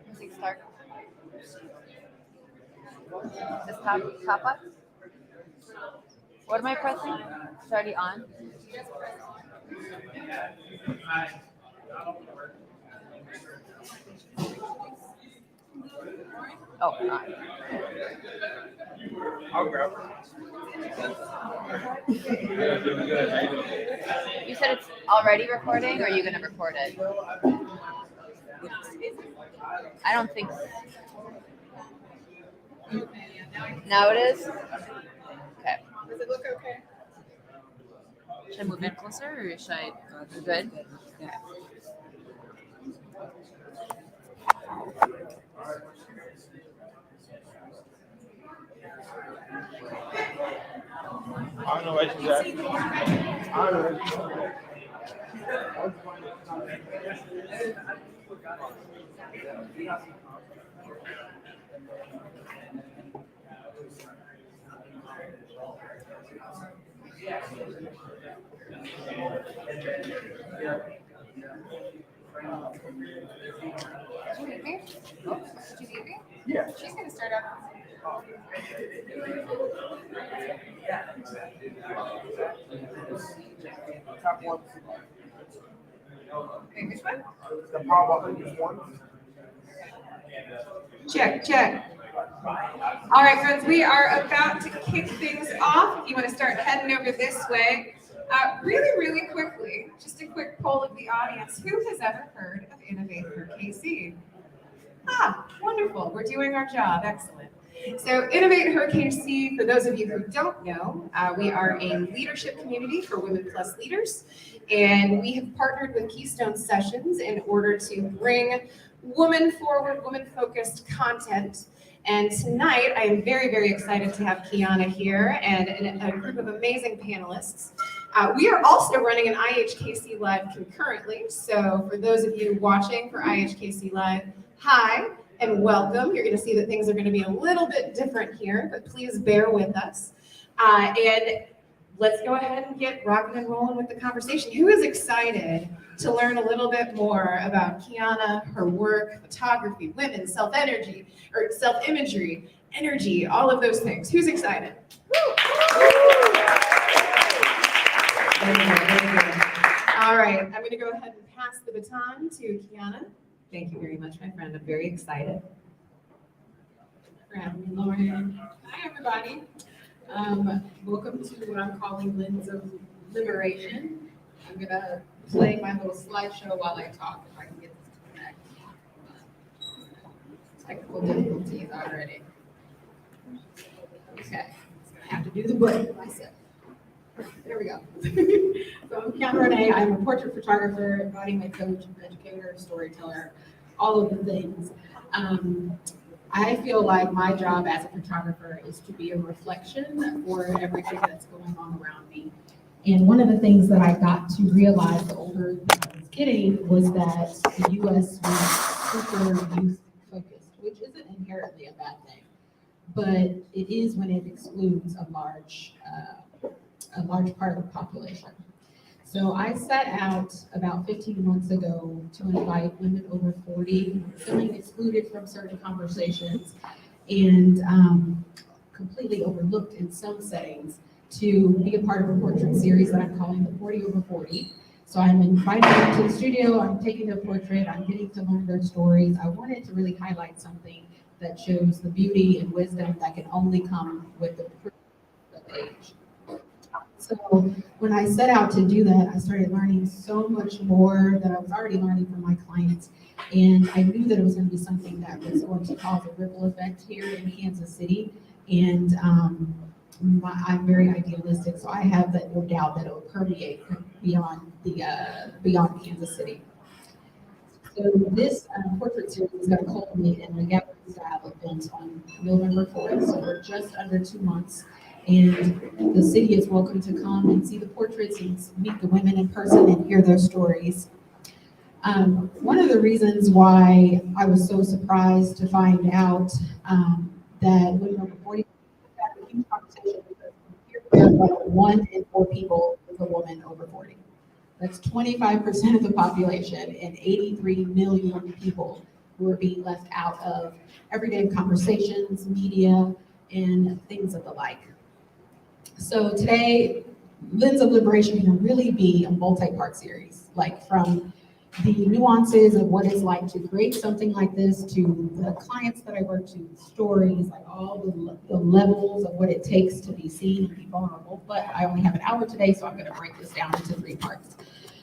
Music start. This top up? What am I pressing? It's already on. Oh, God. I'll grab her. You said it's already recording, or are you going to record it? I don't think so. Now it is? Okay. Does it look okay? Should I move in closer, or should I? You're good? Okay. I don't know what she's at. I don't know. Did you meet me? Did you meet me? Yeah. She's going to start up. Top one. Okay, which one? The power button is one. Check, check. All right, friends, we are about to kick things off. If you want to start heading over this way, really quickly, just a quick poll of the audience. Who has ever heard of Innovate IHKC? Ah, wonderful. We're doing our job. Excellent. So Innovate IHKC, for those of you who don't know, we are a leadership community for Women Plus leaders, and we have partnered with Keystone Sessions in order to bring woman-forward, woman-focused content. And tonight, I am very excited to have Keyonna here and a group of amazing panelists. We are also running an IHKC Live concurrently. So for those of you watching for IHKC Live, hi and welcome. You're going to see that things are going to be a little bit different here, but please bear with us. And let's go ahead and get rocking and rolling with the conversation. Who is excited to learn a little bit more about Keyonna, her work, photography, women, self-energy, or self-imagery, energy, all of those things? Who's excited? Very good. All right, I'm going to go ahead and pass the baton to Keyonna. Thank you very much, my friend. I'm very excited. For having me, Lauren. Hi, everybody. Welcome to what I'm calling Lens of Liberation. I'm going to play my little slideshow while I talk, if I can get this to connect. Technical difficulties already. Okay, I have to do the button myself. There we go. So I'm Keyonna Renea. I'm a portrait photographer, embodiment coach, educator, storyteller, all of the things. I feel like my job as a photographer is to be a reflection for everything that's going on around me. And one of the things that I got to realize the older that I was getting was that the U.S. was super youth focused, which isn't inherently a bad thing, but it is when it excludes a large part of the population. So I set out about 15 months ago to invite women over 40 feeling excluded from certain conversations and completely overlooked in some settings to be a part of a portrait series that I'm calling the 40 over 40. So I'm inviting them to the studio, I'm taking their portrait, I'm getting to learn their stories. I wanted to really highlight something that shows the beauty and wisdom that can only come with the privilege of age. So when I set out to do that, I started learning so much more that I was already learning from my clients. And I knew that it was going to be something that was going to cause a ripple effect here in Kansas City. And I'm very idealistic, so I have that no doubt that it will permeate beyond beyond Kansas City. So this portrait series is going to culminate in a gathering style event on November 4th. So we're just under 2 months. And the city is welcome to come and see the portraits and meet the women in person and hear their stories. One of the reasons why I was so surprised to find out that women over 40 had a huge conversation because here about 1 in 4 people is a woman over 40. That's 25% of the population and 83 million people who are being left out of everyday conversations, media, and things of the like. So today, Lens of Liberation can really be a multi-part series, like from the nuances of what it's like to create something like this, to the clients that I work to, stories, like all the levels of what it takes to be seen and be vulnerable. But I only have an hour today, so I'm going to break this down into 3 parts.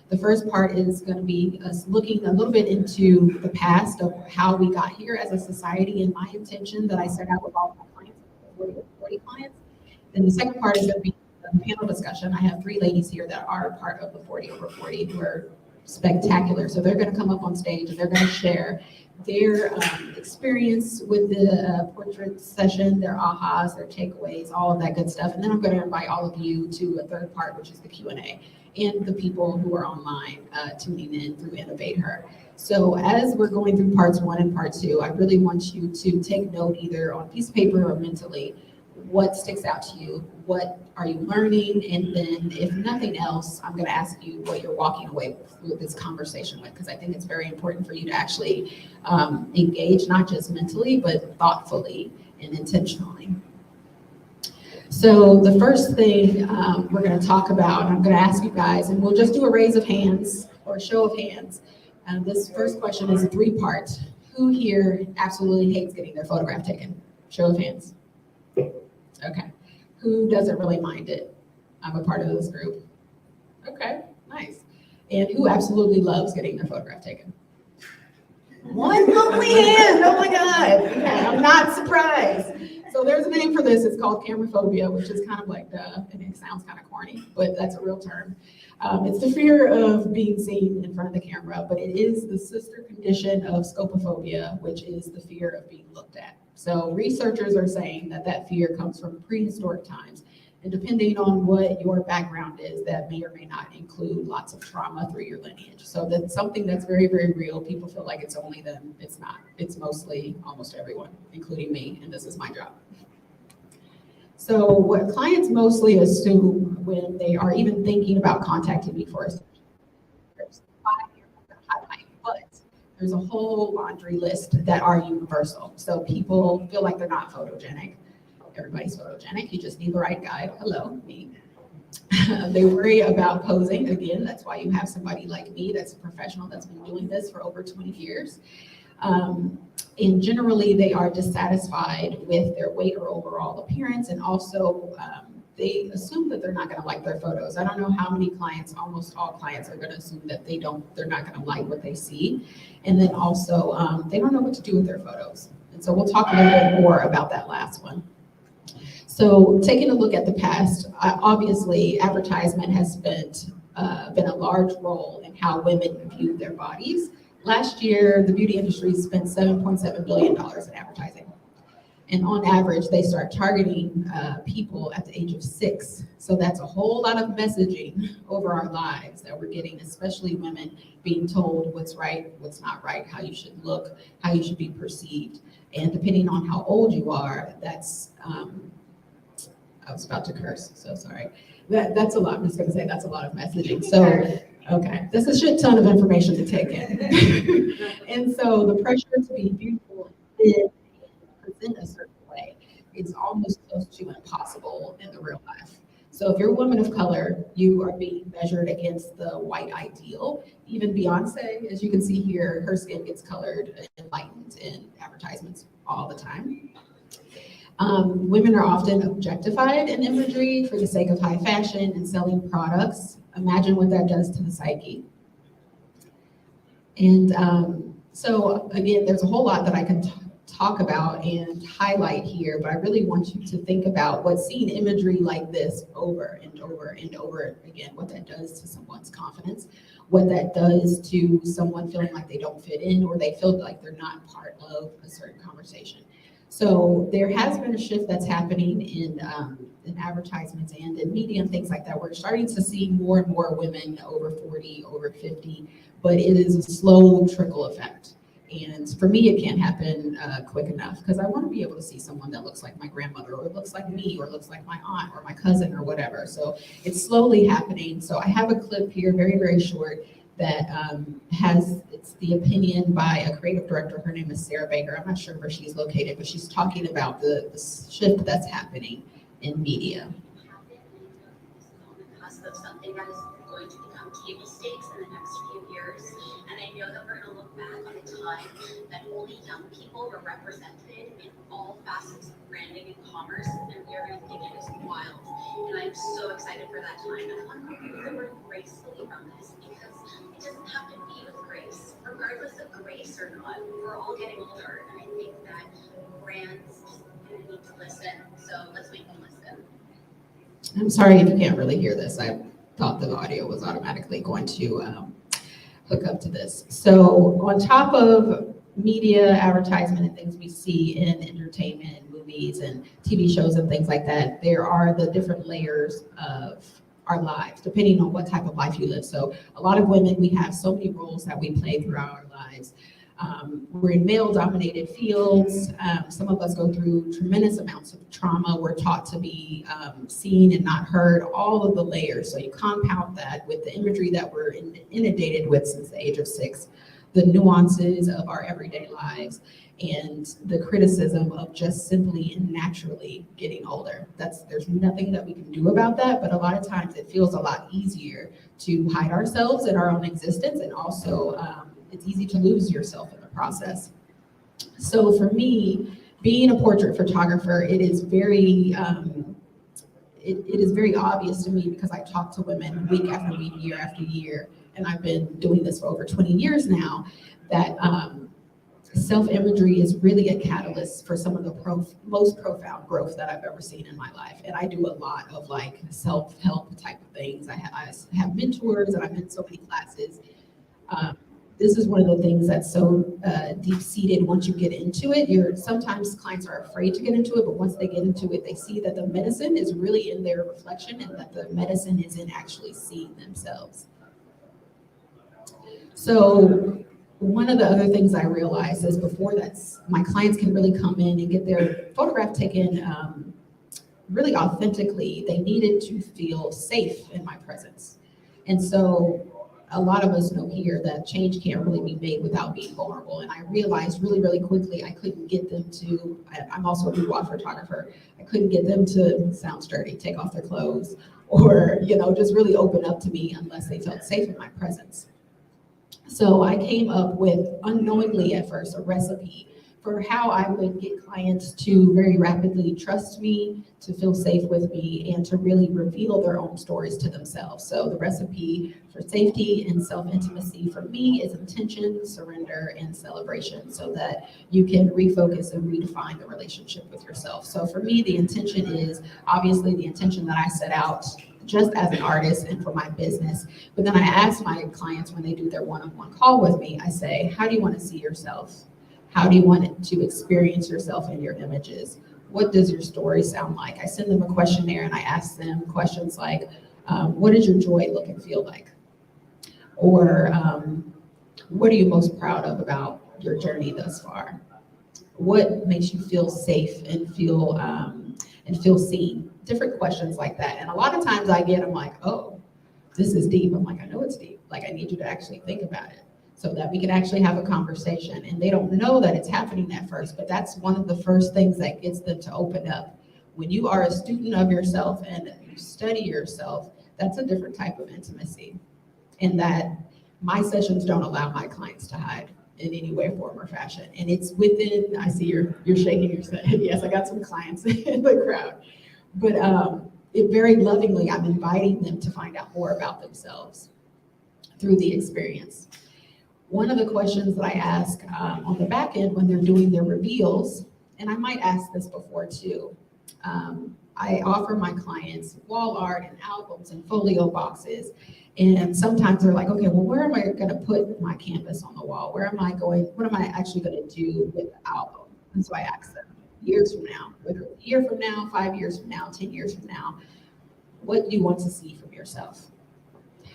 The first part is going to be us looking a little bit into the past of how we got here as a society and my intention that I set out with all of my clients, 40 clients. And the second part is going to be a panel discussion. I have 3 ladies here that are a part of the 40 over 40 who are spectacular. So they're going to come up on stage and they're going to share their experience with the portrait session, their ahas, their takeaways, all of that good stuff. And then I'm going to invite all of you to a third part, which is the Q&A, and the people who are online tuning in through Innovate Her. So as we're going through parts 1 and part 2, I really want you to take note either on a piece of paper or mentally. What sticks out to you? What are you learning? And then if nothing else, I'm going to ask you what you're walking away with this conversation with, because I think it's very important for you to actually engage, not just mentally, but thoughtfully and intentionally. So the first thing we're going to talk about, and I'm going to ask you guys, and we'll just do a raise of hands or a show of hands. This first question is a 3-part. Who here absolutely hates getting their photograph taken? Show of hands. Okay. Who doesn't really mind it? I'm a part of this group. Okay, nice. And who absolutely loves getting their photograph taken? One lovely hand. Oh my God. Okay, I'm not surprised. So there's a name for this. It's called camera phobia, which is kind of like and it sounds kind of corny, but that's a real term. It's the fear of being seen in front of the camera, but it is the sister condition of scopophobia, which is the fear of being looked at. So researchers are saying that that fear comes from prehistoric times. And depending on what your background is, that may or may not include lots of trauma through your lineage. So that's something that's very, very real. People feel like it's only them. It's not. It's mostly almost everyone, including me, and this is my job. So what clients mostly assume when they are even thinking about contacting me for a session, there's 5 here I'm going to highlight, but there's a whole laundry list that are universal. So people feel like they're not photogenic. Everybody's photogenic. You just need the right guide. Hello, me. They worry about posing. Again, that's why you have somebody like me that's a professional that's been doing this for over 20 years. And generally, they are dissatisfied with their weight or overall appearance. And also, they assume that they're not going to like their photos. I don't know how many clients, almost all clients, are going to assume that they're not going to like what they see. And then also, they don't know what to do with their photos. And so we'll talk a little bit more about that last one. So taking a look at the past, obviously advertisement has been a large role in how women view their bodies. Last year, the beauty industry spent $7.7 billion in advertising. And on average, they start targeting people at the age of 6. So that's a whole lot of messaging over our lives that we're getting, especially women being told what's right, what's not right, how you should look, how you should be perceived. And depending on how old you are, that's, I was about to curse, so sorry. That's a lot, I'm just gonna say that's a lot of messaging. So, okay, that's a shit ton of information to take in. And so the pressure to be beautiful and present a certain way is almost close to impossible in the real life. So if you're a woman of color, you are being measured against the white ideal. Even Beyonce, as you can see here, her skin gets colored and lightened in advertisements all the time. Women are often objectified in imagery for the sake of high fashion and selling products. Imagine what that does to the psyche. And so again, there's a whole lot that I can talk about and highlight here, but I really want you to think about what seeing imagery like this over and over and over again, what that does to someone's confidence, what that does to someone feeling like they don't fit in or they feel like they're not part of a certain conversation. So there has been a shift that's happening in advertisements and in media and things like that. We're starting to see more and more women over 40, over 50, but it is a slow trickle effect. And for me, it can't happen quick enough because I want to be able to see someone that looks like my grandmother or looks like me or looks like my aunt or my cousin or whatever. So it's slowly happening. So I have a clip here, very, very short, that it's the opinion by a creative director. Her name is Sarah Baker. I'm not sure where she's located, but she's talking about the shift that's happening in media. Of something that is going to become table stakes in the next few years. And I know that we're going to look back on a time that only young people were represented in all facets of branding and commerce, and we are going to think it is wild. And I'm so excited for that time. And I want to move forward gracefully from this because it doesn't have to be with grace. Regardless of grace or not, we're all getting older, and I think that brands need to listen. So let's make them listen. I'm sorry if you can't really hear this. I thought the audio was automatically going to hook up to this. So on top of media, advertisement, and things we see in entertainment, movies, and TV shows and things like that, there are the different layers of our lives, depending on what type of life you live. So a lot of women, we have so many roles that we play throughout our lives. We're in male-dominated fields. Some of us go through tremendous amounts of trauma. We're taught to be seen and not heard, all of the layers. So you compound that with the imagery that we're inundated with since the age of 6, the nuances of our everyday lives, and the criticism of just simply and naturally getting older. There's nothing that we can do about that, but a lot of times it feels a lot easier to hide ourselves in our own existence, and also it's easy to lose yourself in the process. So for me, being a portrait photographer, it is very it is very obvious to me because I talk to women week after week, year after year, and I've been doing this for over 20 years now, that self-imagery is really a catalyst for some of the most profound growth that I've ever seen in my life. And I do a lot of like self-help type of things. I have mentors, and I'm in so many classes. This is one of the things that's so deep-seated once you get into it. Sometimes clients are afraid to get into it, but once they get into it, they see that the medicine is really in their reflection and that the medicine is in actually seeing themselves. So one of the other things I realized is before that, my clients can really come in and get their photograph taken really authentically, they needed to feel safe in my presence. And so a lot of us know here that change can't really be made without being vulnerable. And I realized really, really quickly, I couldn't get them to, I'm also a boudoir photographer, I couldn't get them to, sounds dirty, take off their clothes or, just really open up to me unless they felt safe in my presence. So I came up with, unknowingly at first, a recipe for how I would get clients to very rapidly trust me, to feel safe with me, and to really reveal their own stories to themselves. So the recipe for safety and self-intimacy for me is intention, surrender, and celebration, so that you can refocus and redefine the relationship with yourself. So for me, the intention is obviously the intention that I set out just as an artist and for my business. But then I ask my clients when they do their one-on-one call with me, I say, how do you want to see yourself? How do you want to experience yourself in your images? What does your story sound like? I send them a questionnaire and I ask them questions like, what does your joy look and feel like? Or what are you most proud of about your journey thus far? What makes you feel safe and feel seen? Different questions like that. And a lot of times I'm like, oh, this is deep. I'm like, I know it's deep. Like, I need you to actually think about it, so that we can actually have a conversation. And they don't know that it's happening at first, but that's one of the first things that gets them to open up When you are a student of yourself and you study yourself, that's a different type of intimacy. And that my sessions don't allow my clients to hide in any way, form, or fashion. And it's within, I see you're shaking your head. Yes, I got some clients in the crowd. But it very lovingly, I'm inviting them to find out more about themselves through the experience. One of the questions that I ask on the back end when they're doing their reveals, and I might ask this before too, I offer my clients wall art and albums and folio boxes. And sometimes they're like, okay, well, where am I going to put my canvas on the wall? What am I actually going to do with the album? And so I ask them years from now, whether it's a year from now, 5 years from now, 10 years from now, what do you want to see from yourself?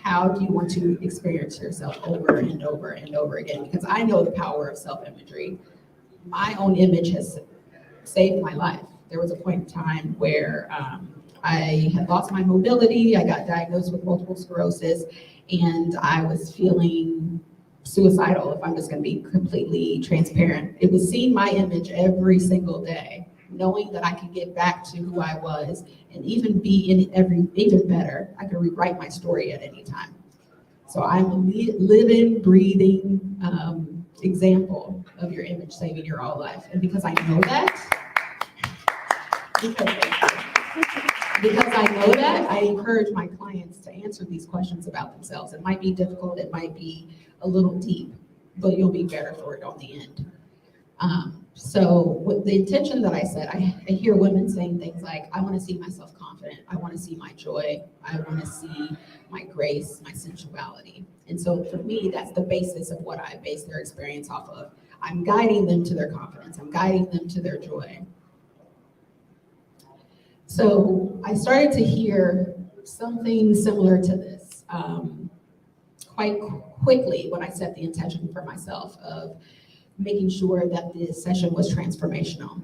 How do you want to experience yourself over and over and over again? Because I know the power of self-imagery. My own image has saved my life. There was a point in time where I had lost my mobility. I got diagnosed with multiple sclerosis, and I was feeling suicidal, if I'm just going to be completely transparent. It was seeing my image every single day, knowing that I could get back to who I was and even be even better. I could rewrite my story at any time. So I'm a living, breathing example of your image saving your whole life. And because I know that, because I know that, I encourage my clients to answer these questions about themselves. It might be difficult, it might be a little deep, but you'll be better for it on the end. So with the intention that I said, I hear women saying things like, I want to see myself confident. I want to see my joy. I want to see my grace, my sensuality. And so for me, that's the basis of what I base their experience off of. I'm guiding them to their confidence. I'm guiding them to their joy. So I started to hear something similar to this quite quickly when I set the intention for myself of making sure that this session was transformational.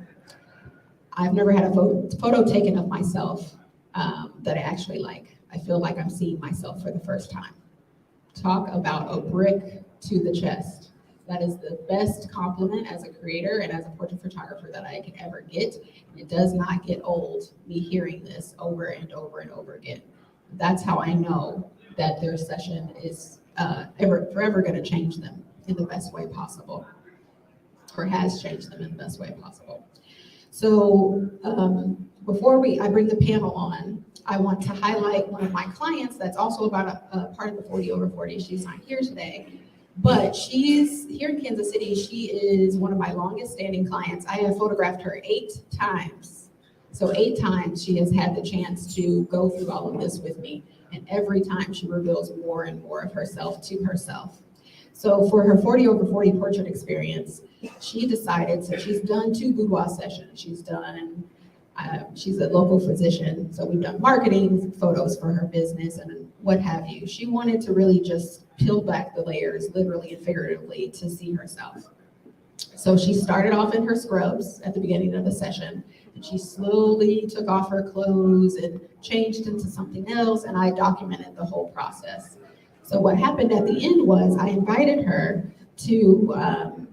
I've never had a photo taken of myself that I actually like. I feel like I'm seeing myself for the first time. Talk about a brick to the chest. That is the best compliment as a creator and as a portrait photographer that I could ever get. And it does not get old, me hearing this over and over and over again. That's how I know that their session is forever going to change them in the best way possible, or has changed them in the best way possible. So before I bring the panel on, I want to highlight one of my clients that's also about a part of the 40 over 40. She's not here today, but she's here in Kansas City. She is one of my longest standing clients. I have photographed her 8 times. So 8 times she has had the chance to go through all of this with me. And every time she reveals more and more of herself to herself. So for her 40 over 40 portrait experience, she decided, so she's done 2 boudoir sessions. She's a local physician. So we've done marketing, photos for her business and what have you. She wanted to really just peel back the layers, literally and figuratively, to see herself. So she started off in her scrubs at the beginning of the session, and she slowly took off her clothes and changed into something else, and I documented the whole process. So what happened at the end was I invited her to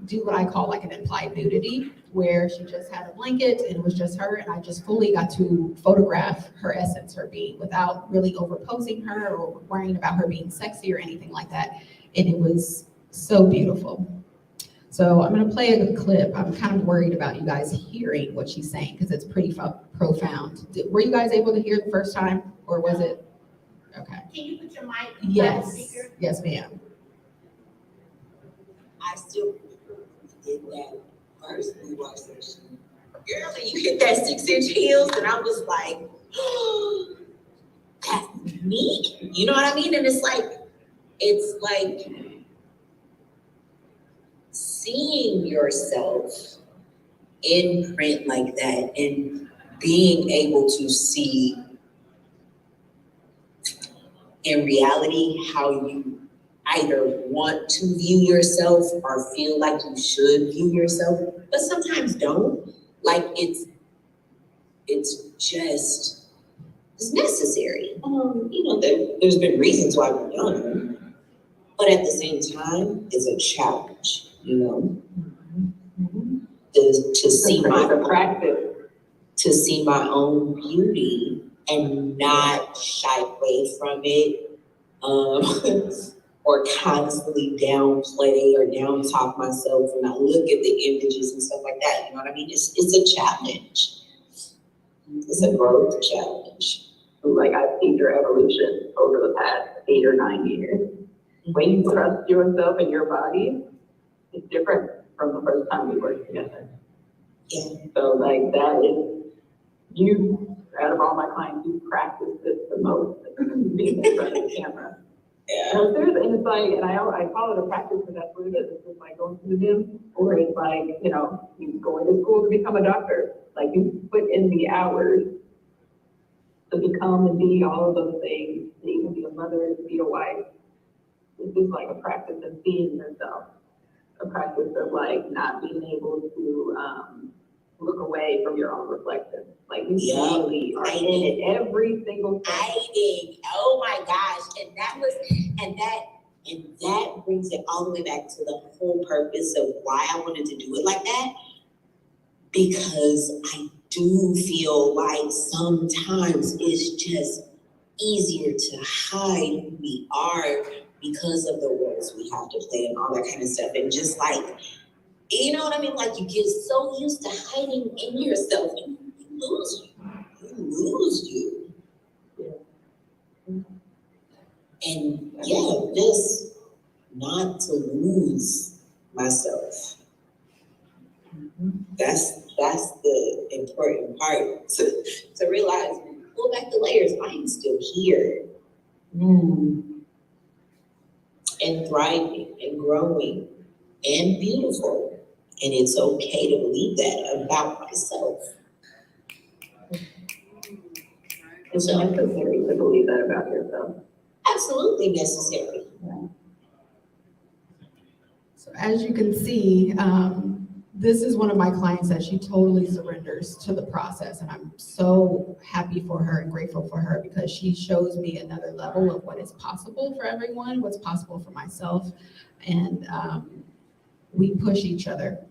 do what I call like an implied nudity, where she just had a blanket and it was just her, and I just fully got to photograph her essence, her being, without really overposing her or worrying about her being sexy or anything like that. And it was so beautiful. So I'm going to play a clip. I'm kind of worried about you guys hearing what she's saying because it's pretty profound. Were you guys able to hear the first time, or was it? Okay. Can you put your mic? Yes. Yes, ma'am. I still did that first boudoir session. Girl, and you hit that 6-inch heels, and I was like, oh, that's me. You know what I mean? And it's like seeing yourself in print like that and being able to see in reality how you either want to view yourself or feel like you should view yourself, but sometimes don't. Like it's necessary. There's been reasons why we've done it, but at the same time, it's a challenge, to see my practice. to see my own beauty and not shy away from it, or constantly downplay or down talk myself when I look at the images and stuff like that. You know what I mean? It's a challenge. It's a growth challenge. Like I've seen your evolution over the past 8 or 9 years. When you trust yourself and your body, it's different from the first time we worked together. Yeah. So like that is, you, out of all my clients, you practice this the most, being in front of the camera. Yeah. So seriously, and it's like, and I call it a practice because that's what it is. It's just like going to the gym, or it's like, you know, you going to school to become a doctor. Like you put in the hours to become and be all of those things, to even be a mother, to be a wife. It's just like a practice of seeing yourself, a practice of like not being able to look away from your own reflection. Like you really are in it every single day. Hiding. Oh my gosh. And that brings it all the way back to the whole purpose of why I wanted to do it like that. Because I do feel like sometimes it's just easier to hide who we are because of the roles we have to play and all that kind of stuff. And just like, you know what I mean? Like you get so used to hiding in yourself, you lose you. You lose you. And yeah, just not to lose myself. That's the important part to realize. Pull back the layers. I am still here, and thriving and growing and beautiful, and it's okay to believe that about myself. It's necessary to believe that about yourself. Absolutely necessary. So as you can see, this is one of my clients that she totally surrenders to the process. And I'm so happy for her and grateful for her because she shows me another level of what is possible for everyone, what's possible for myself. And we push each other.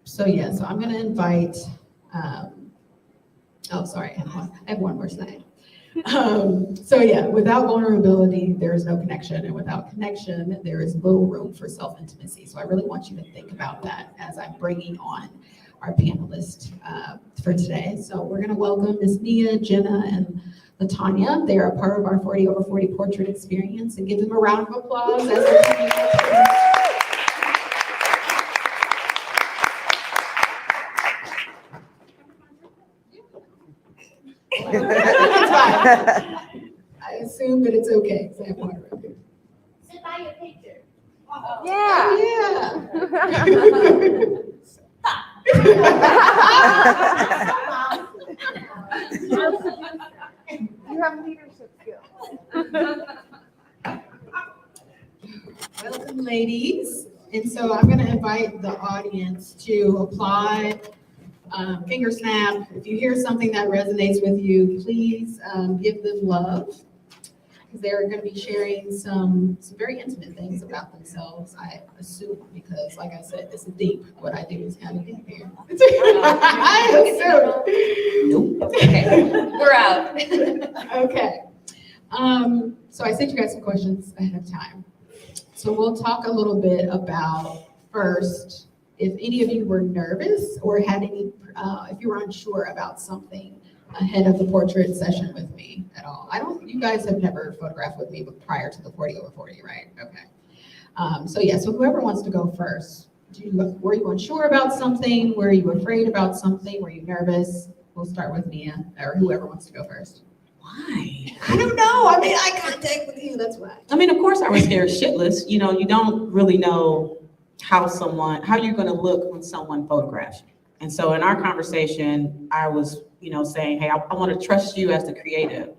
So I'm gonna invite, I have one more slide. Without vulnerability, there is no connection. And without connection, there is little room for self-intimacy. So I really want you to think about that as I'm bringing on our panelists for today. So we're gonna welcome Ms. Nia, Jenna, and LaTanya. They are a part of our 40 over 40 portrait experience, and give them a round of applause as they're coming up. It's fine. I assume that it's okay because I have water up here. Sit by your picture. Yeah. You have leadership skills. Welcome, ladies. And so I'm going to invite the audience to applaud, finger snap. If you hear something that resonates with you, please give them love, because they're going to be sharing some very intimate things about themselves, I assume, because like I said, this is deep. What I do is kind of deep here. I assume. Nope. Okay, we're out. Okay. So I sent you guys some questions ahead of time. So we'll talk a little bit about first, if any of you were nervous or had any, if you were unsure about something ahead of the portrait session with me at all. You guys have never photographed with me prior to the 40 over 40, right? Okay. So whoever wants to go first, were you unsure about something? Were you afraid about something? Were you nervous? We'll start with Mia, or whoever wants to go first. Why? I don't know. I made eye contact with you, that's why. I mean, of course I was scared shitless. You know, you don't really know how you're gonna look when someone photographs you. And so in our conversation, I was, saying, hey, I wanna trust you as the creative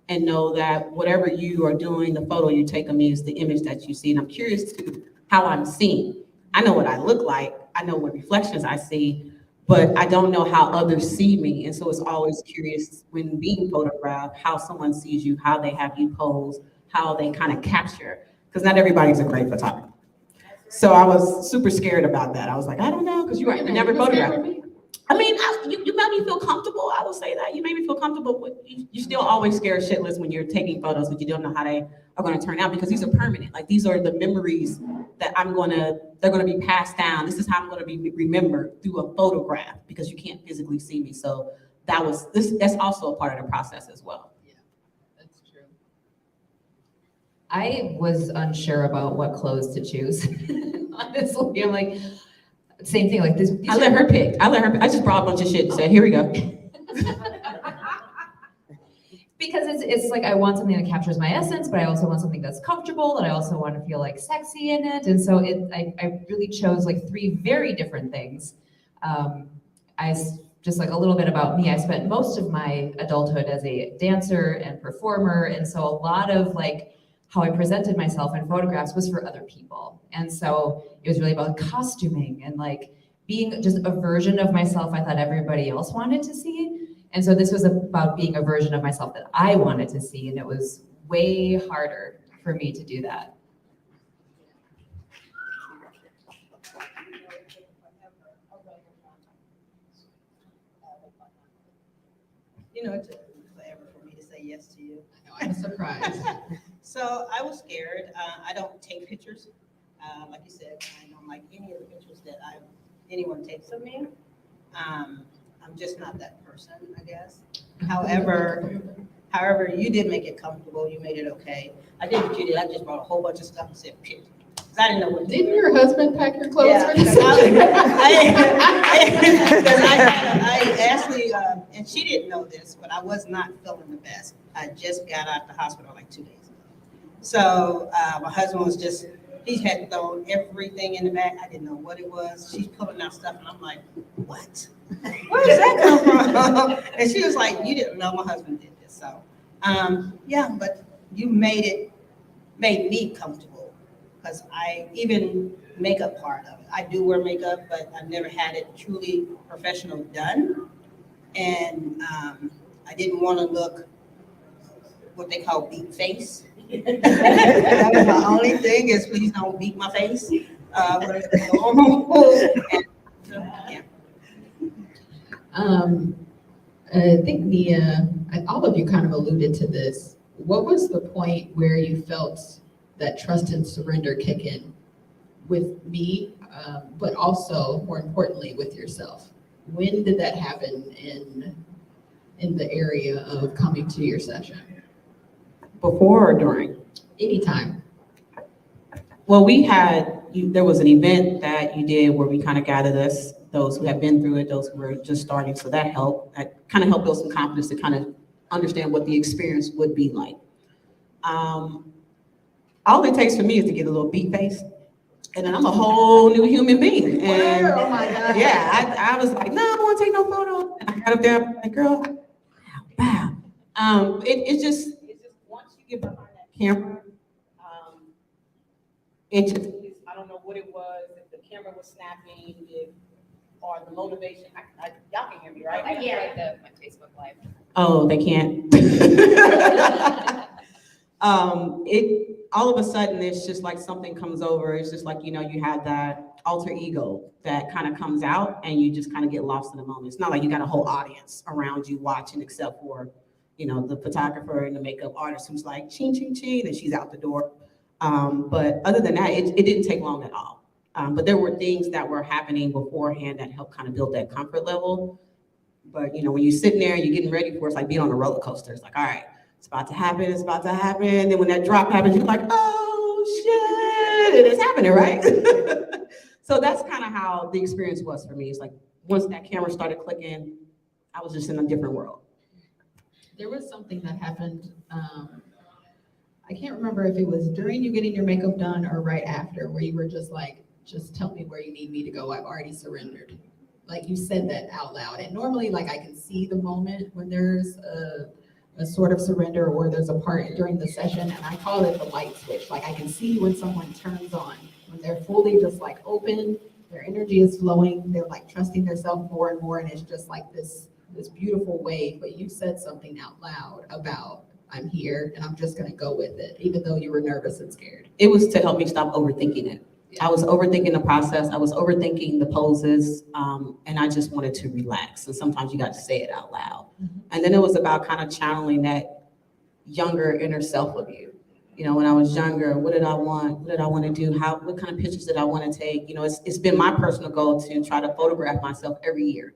and know that whatever you are doing, the photo you take of me is the image that you see. And I'm curious to how I'm seen. I know what I look like. I know what reflections I see, but I don't know how others see me. And so it's always curious when being photographed, how someone sees you, how they have you pose, how they kind of capture, because not everybody's a great photographer. So I was super scared about that. I was like, I don't know, because you never photographed me. I mean, you made me feel comfortable. I will say that you made me feel comfortable. But you still always scared shitless when you're taking photos, but you don't know how they are going to turn out because these are permanent. Like these are the memories that they're going to be passed down. This is how I'm going to be remembered through a photograph because you can't physically see me. So that's also a part of the process as well. Yeah, that's true. I was unsure about what clothes to choose. Honestly, I'm like, same thing. Like this. I let her pick. I just brought a bunch of shit and said, "Here we go." Because it's like I want something that captures my essence, but I also want something that's comfortable, and I also want to feel like sexy in it. And so I really chose like three very different things. Just like a little bit about me, I spent most of my adulthood as a dancer and performer, and so a lot of like how I presented myself in photographs was for other people. And so it was really about costuming and like being just a version of myself I thought everybody else wanted to see. And so this was about being a version of myself that I wanted to see, and it was way harder for me to do that. You know, it took forever for me to say yes to you. I know, I'm surprised. So I was scared. I don't take pictures. Like you said, I don't like any of the pictures that anyone takes of me. I'm just not that person, I guess. However, you did make it comfortable. You made it okay. I did what you did. I just brought a whole bunch of stuff and said, "Pick." Because I didn't know what. Didn't your husband pack your clothes Yeah, for because this? I Ashley, and she didn't know this, but I was not feeling the best. I just got out of the hospital like 2 days ago. So my husband was he had thrown everything in the bag. I didn't know what it was. She's pulling out stuff, and I'm like, what? Where does that come from? And she was like, you didn't know my husband did this. So, yeah, but you made me comfortable because I even makeup part of it. I do wear makeup, but I've never had it truly professional done. And I didn't want to look what they call beat face. That was my only thing is please don't beat my face. Yeah. I think Nia, all of you kind of alluded to this. What was the point where you felt that trust and surrender kick in with me, but also more importantly with yourself? When did that happen in the area of coming to your session? Before or during? Anytime. Well, there was an event that you did where we kind of gathered those who have been through it, those who were just starting. So that helped. That kind of helped build some confidence to kind of understand what the experience would be like. All it takes for me is to get a little beat face, and then I'm a whole new human being. And oh my God. Yeah, I was like, no, I don't want to take no photo. And I got up there, like, girl, wow. It's just once you get behind that camera, I don't know what it was, if the camera was snapping, or the motivation. Y'all can hear me, right? I hear like my Facebook Live. Oh, they can't. All of a sudden, it's just like something comes over. It's just like, you have that alter ego that kind of comes out and you just kind of get lost in the moment. It's not like you got a whole audience around you watching except for, the photographer and the makeup artist who's like, ching, ching, ching, and she's out the door. But other than that, it didn't take long at all. But there were things that were happening beforehand that helped kind of build that comfort level. But, when you're sitting there, you're getting ready for it, it's like being on a roller coaster. It's like, all right, it's about to happen. Then when that drop happens, you're like, oh, shit, it's happening, right? So that's kind of how the experience was for me. It's like, once that camera started clicking, I was just in a different world. There was something that happened, I can't remember if it was during you getting your makeup done or right after, where you were just like, just tell me where you need me to go. I've already surrendered. Like you said that out loud. And normally, like I can see the moment when there's a sort of surrender or there's a part during the session, and I call it the light switch. Like I can see when someone turns on, when they're fully just like open, their energy is flowing, they're like trusting themselves more and more, and it's just like this beautiful wave. But you said something out loud about, I'm here and I'm just gonna go with it, even though you were nervous and scared. It was to help me stop overthinking it. I was overthinking the process. I was overthinking the poses, and I just wanted to relax. And sometimes you got to say it out loud. And then it was about kind of channeling that younger inner self of you. You know, when I was younger, what did I want? What did I want to do? What kind of pictures did I want to take? You know, it's been my personal goal to try to photograph myself every year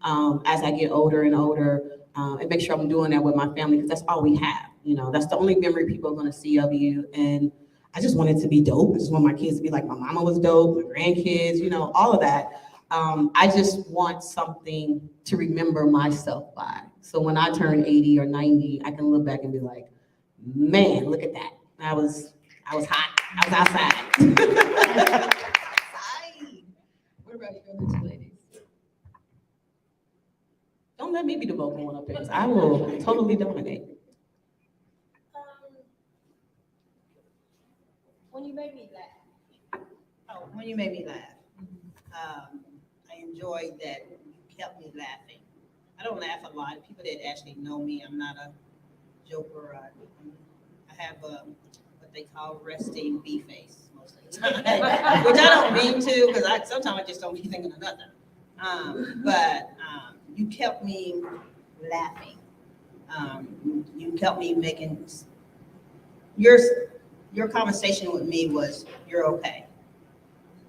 as I get older and older, and make sure I'm doing that with my family because that's all we have. You know, that's the only memory people are going to see of you. And I just want it to be dope. I just want my kids to be like my mama was dope, my grandkids, you know, all of that. I just want something to remember myself by. So when I turn 80 or 90, I can look back and be like, man, look at that. I was hot. I was outside. What about you other two ladies? Don't let me be the vocal one up here. I will totally dominate. When you made me laugh. Oh, when you made me laugh. I enjoyed that you kept me laughing. I don't laugh a lot. People that actually know me, I'm not a joker. I have what they call resting bee face most of the time, which I don't mean to because sometimes I just don't be thinking of nothing. But you kept me laughing. You kept me making your conversation with me was, you're okay.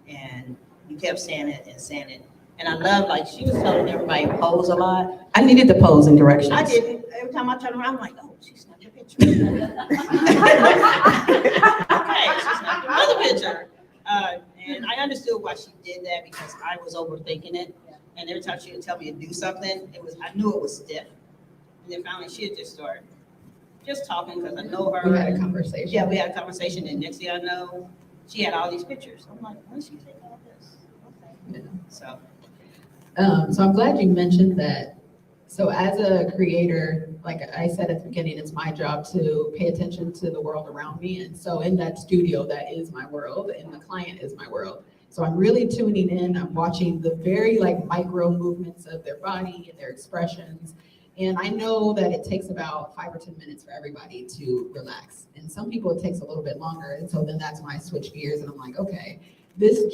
And you kept saying it and saying it. And I love, like, she was telling everybody to pose a lot. I needed the pose and directions. I didn't. Every time I turn around, I'm like, oh, she snapped a picture. Okay, she snapped another picture. And I understood why she did that because I was overthinking it. And every time she would tell me to do something, I knew it was stiff. And then finally she'd just start just talking because I know her. We had a conversation. Yeah, we had a conversation, and next thing I know, she had all these pictures. I'm like, why did she take all this? Okay. Yeah. So I'm glad you mentioned that. So as a creator, like I said at the beginning, it's my job to pay attention to the world around me. And so in that studio, that is my world, and the client is my world. So I'm really tuning in. I'm watching the very like micro movements of their body and their expressions. And I know that it takes about 5 or 10 minutes for everybody to relax. And some people it takes a little bit longer. And so then that's when I switch gears and I'm like, okay, this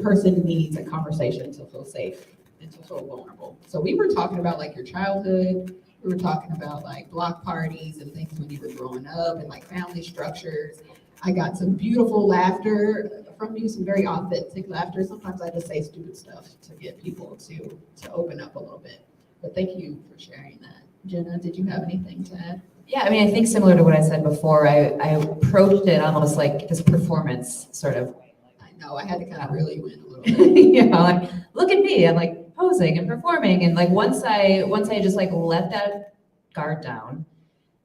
person needs a conversation to feel safe and to feel vulnerable. So we were talking about like your childhood. We were talking about like block parties and things when you were growing up and like family structures. I got some beautiful laughter from you, some very authentic laughter. Sometimes I just say stupid stuff to get people to open up a little bit. But thank you for sharing that. Jenna, did you have anything to add? Yeah, I mean, I think similar to what I said before, I approached it almost like this performance sort of. I know, I had to kind of reel you in a little bit. You know, like, look at me, I'm like posing and performing. And like once I just like let that guard down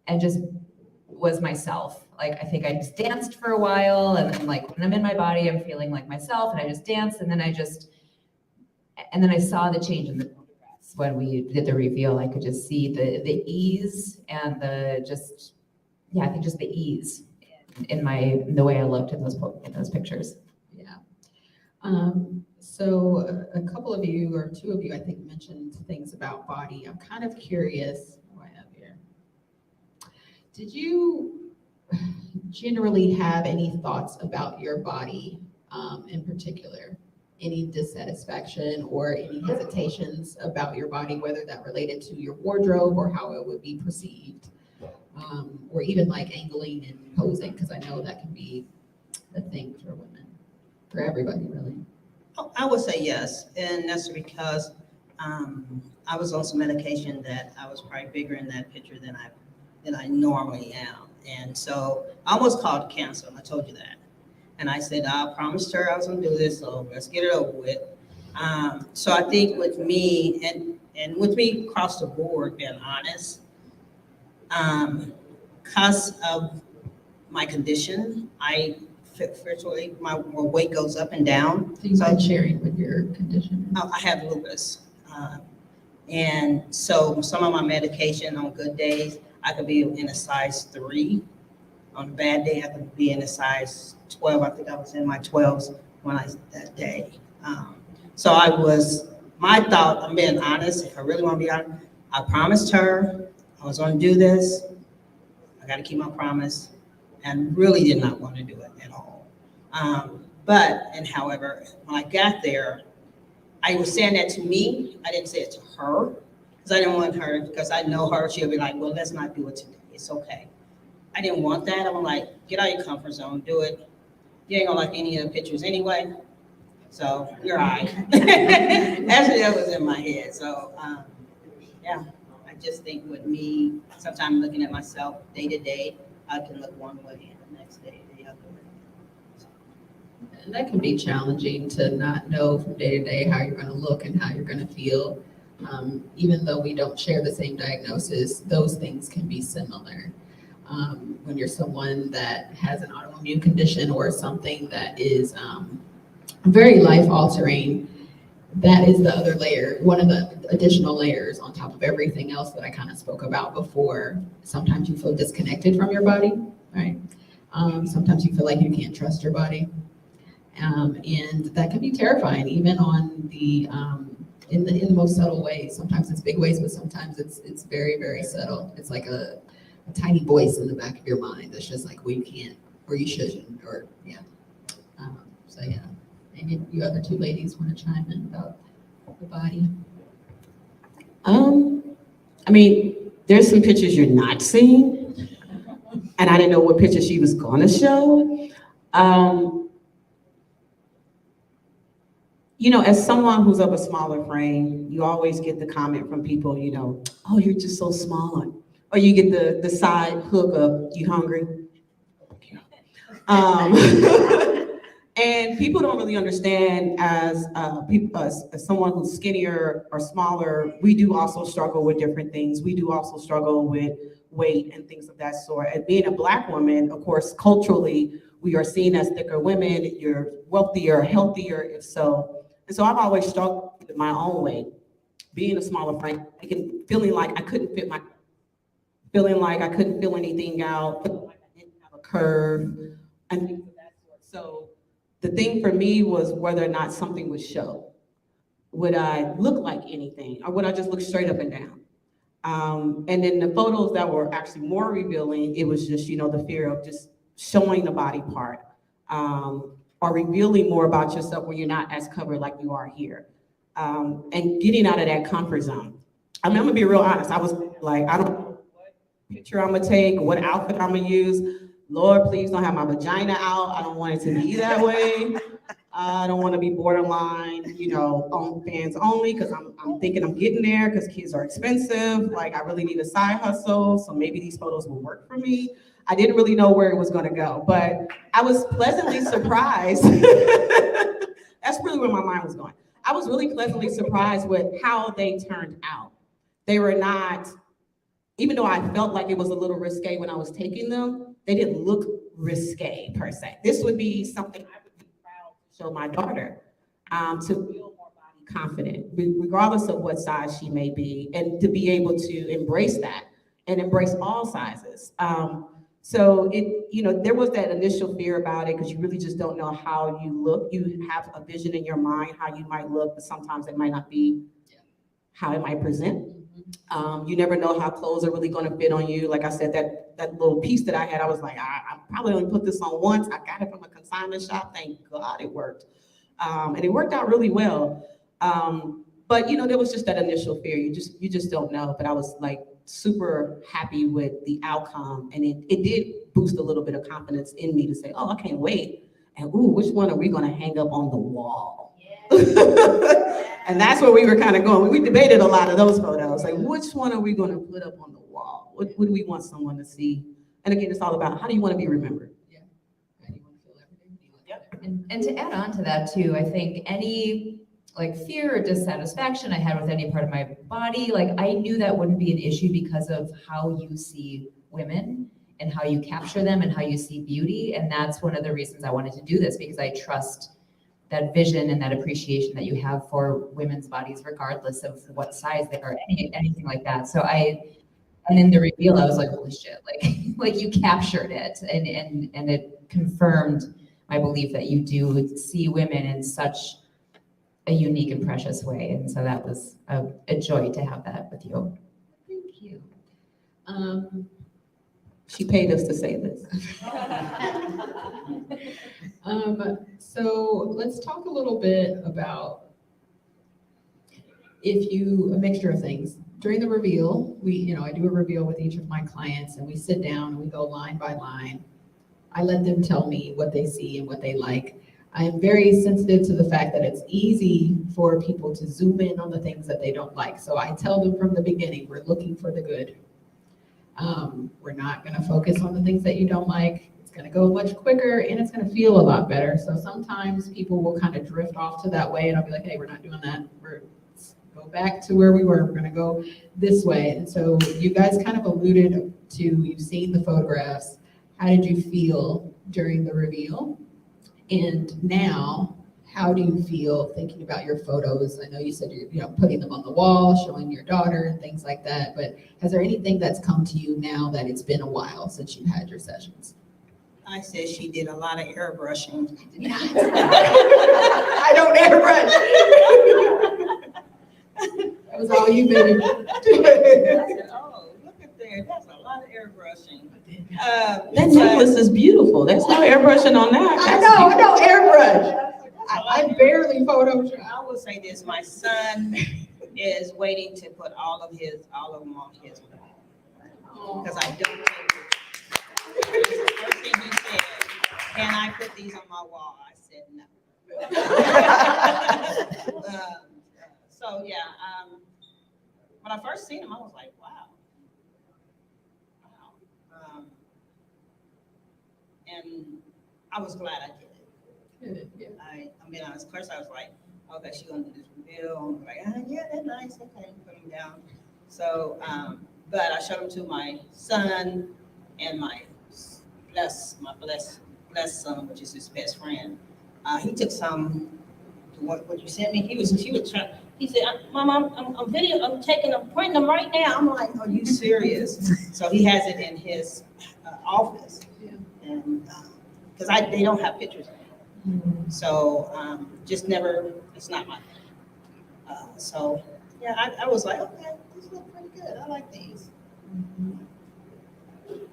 and just was myself. Like, I think I just danced for a while, and then like when I'm in my body, I'm feeling like myself, and I just danced, and then I saw the change in the photographs. When we did the reveal, I could just see the ease and I think just the ease in the way I looked in those pictures. Yeah. So a couple of you, or two of you, I think, mentioned things about body. I'm kind of curious. What do I have here? Did you generally have any thoughts about your body in particular? Any dissatisfaction or any hesitations about your body, whether that related to your wardrobe or how it would be perceived, or even like angling and posing, because I know that can be a thing for women, for everybody really. Oh, I would say yes, and that's because I was on some medication that I was probably bigger in that picture than I normally am, and so I almost called cancer. I told you that. And I said, I promised her I was gonna do this, so let's get it over with. So I think with me, and with me across the board, being honest, because of my condition, I virtually, my weight goes up and down. So you mind sharing with your condition? I have lupus. And so some of my medication on good days, I could be in a size 3. On a bad day, I could be in a size 12. I think I was in my 12s that day. So my thought, I'm being honest, if I really want to be honest, I promised her I was going to do this. I got to keep my promise, and really did not want to do it at all. And however, when I got there, I was saying that to me. I didn't say it to her because I didn't want her, because I know her. She'll be like, well, let's not do it today. It's okay. I didn't want that. I'm like, get out of your comfort zone, do it. You ain't gonna like any of the pictures anyway. So you're all right. Actually, that was in my head. So yeah, I just think with me, sometimes looking at myself day to day, I can look one way and the next day the other way. And that can be challenging to not know from day to day how you're going to look and how you're going to feel. Even though we don't share the same diagnosis, those things can be similar. When you're someone that has an autoimmune condition or something that is very life altering, that is the other layer, one of the additional layers on top of everything else that I kind of spoke about before. Sometimes you feel disconnected from your body, right? Sometimes you feel like you can't trust your body. And that can be terrifying, even on the in the most subtle ways. Sometimes it's big ways, but sometimes it's very, very subtle. It's like a tiny voice in the back of your mind that's just like, well, you can't, or you shouldn't, or yeah. So yeah. And you other two ladies want to chime in about the body? I mean, there's some pictures you're not seeing, and I didn't know what picture she was gonna show. You know, as someone who's of a smaller frame, you always get the comment from people, you know, oh, you're just so small. Or you get the side hook of, you hungry? And people don't really understand as someone who's skinnier or smaller, we do also struggle with different things. We do also struggle with weight and things of that sort. And being a Black woman, of course, culturally, we are seen as thicker women. You're wealthier, healthier, if so. And so I've always struggled with my own weight. Being a smaller frame, feeling like I couldn't feel anything out, feeling like I didn't have a curve, and things of that sort. So the thing for me was whether or not something would show. Would I look like anything, or would I just look straight up and down? And then the photos that were actually more revealing, it was just, you know, the fear of just showing the body part, or revealing more about yourself when you're not as covered like you are here, and getting out of that comfort zone. I mean, I'm gonna be real honest. I was like, I don't know what picture I'm gonna take, what outfit I'm gonna use. Lord, please don't have my vagina out. I don't want it to be that way. I don't want to be borderline, you know, OnlyFans only, because I'm thinking I'm getting there because kids are expensive. Like, I really need a side hustle, so maybe these photos will work for me. I didn't really know where it was going to go, but I was pleasantly surprised. That's really where my mind was going. I was really pleasantly surprised with how they turned out. They were not, even though I felt like it was a little risque when I was taking them, they didn't look risque per se. This would be something I would be proud to show my daughter, to feel more body confident, regardless of what size she may be, and to be able to embrace that and embrace all sizes. So it, you know, there was that initial fear about it because you really just don't know how you look. You have a vision in your mind how you might look, but sometimes it might not be how it might present. You never know how clothes are really going to fit on you. Like I said, that little piece that I had, I was like, I probably only put this on once. I got it from a consignment shop. Thank God it worked. And it worked out really well. But you know, there was just that initial fear. You just don't know. But I was like super happy with the outcome. And it did boost a little bit of confidence in me to say, oh, I can't wait. And ooh, which one are we going to hang up on the wall? And that's where we were kind of going. We debated a lot of those photos. Like, which one are we going to put up on the wall? What do we want someone to see? And again, it's all about how do you want to be remembered? Yeah. How do you want to feel every day? And to add on to that too, I think any like fear or dissatisfaction I had with any part of my body, like I knew that wouldn't be an issue because of how you see women and how you capture them and how you see beauty. And that's one of the reasons I wanted to do this, because I trust that vision and that appreciation that you have for women's bodies, regardless of what size they are, anything like that. So and in the reveal, I was like, holy shit, like you captured it, and it confirmed my belief that you do see women in such a unique and precious way. And so that was a joy to have that with you. Thank you. She paid us to say this. So let's talk a little bit about a mixture of things. During the reveal, I do a reveal with each of my clients and we sit down and we go line by line. I let them tell me what they see and what they like. I am very sensitive to the fact that it's easy for people to zoom in on the things that they don't like. So I tell them from the beginning, we're looking for the good. We're not going to focus on the things that you don't like. It's going to go much quicker and it's going to feel a lot better. So sometimes people will kind of drift off to that way and I'll be like, hey, we're not doing that. Let's go back to where we were. We're going to go this way. And so you guys kind of alluded to, you've seen the photographs. How did you feel during the reveal? And now, how do you feel thinking about your photos? I know you said you're putting them on the wall, showing your daughter and things like that, but has there anything that's come to you now that it's been a while since you've had your sessions? I said she did a lot of airbrushing. I don't airbrush. That was all you, baby. I said, oh, look at there, that's a lot of airbrushing. That necklace is beautiful. There's no airbrushing on that. I know, airbrush. I barely photoshopped. I will say this, my son is waiting to put all of them on his wall. Because I don't take pictures. The first thing he said, can I put these on my wall? I said no. So yeah, when I first seen him, I was like, wow. And I was glad I did it. Yeah. I mean, honest, first I was like, okay, she's gonna do this reveal. I'm like, yeah, that's nice, okay, put him down. So, but I showed him to my son and my blessed son, which is his best friend. He took some, what you sent me, he was trying, he said, Mom, I'm printing them right now. I'm like, are you serious? So he has it in his office. And because they don't have pictures anymore. So just never, it's not my thing. So yeah, I was like, okay, these look pretty good. I like these.